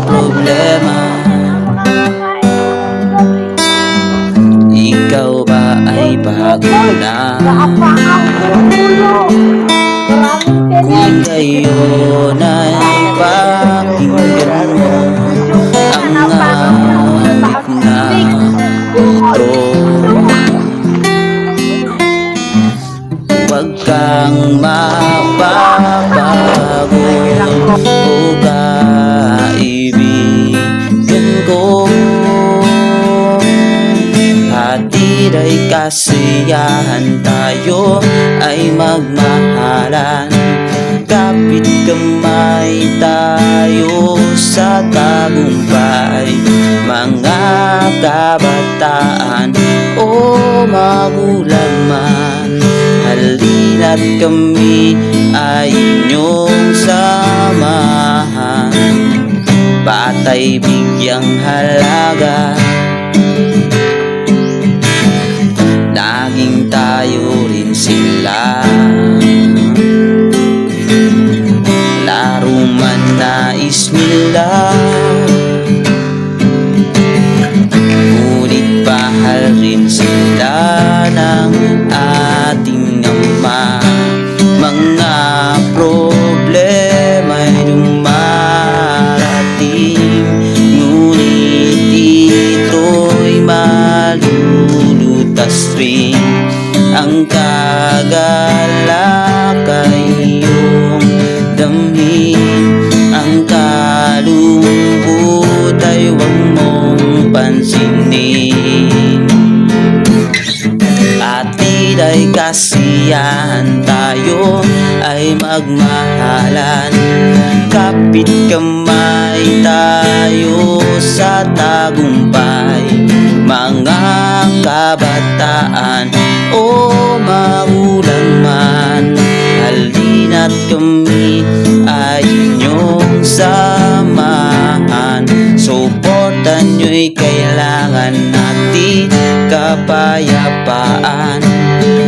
problema. Ikaw ba ay bago na? Kung gayon ay pakinggan mo ang awit na ito. Huwag kang mapapago o kaibigan ko. Hatid ay kasiyahan, tayo ay magmahalan. Kapit kamay tayo sa tagumpay. Mga kabataan o magulang man, halina't kami ay inyong samahan. Batay bigyang halaga, naging tayo rin sila. Laro man nais nila, ngunit bahal rin sila ng ating Ama. Mga problema'y dumarating, ngunit ito'y malulutas rin. Ang kagalakay iyong damhin, ang kalungkot ay huwag mong pansinin. Hatid ay kasiyahan, tayo ay magmahalan. Kapit kamay tayo sa tagumpay. Mga kabataan o magulang man, halina't kami ay inyong samahan. Suportan nyo'y kailangan natin, kapayapaan.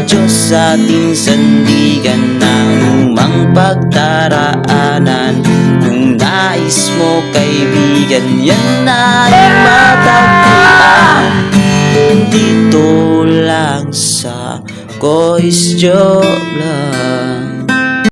Diyos ating sandigan ng lumang pagdaraanan. Kung nais mo kaibigan, yan ay matagpuan dito lang sa Kois Joblan.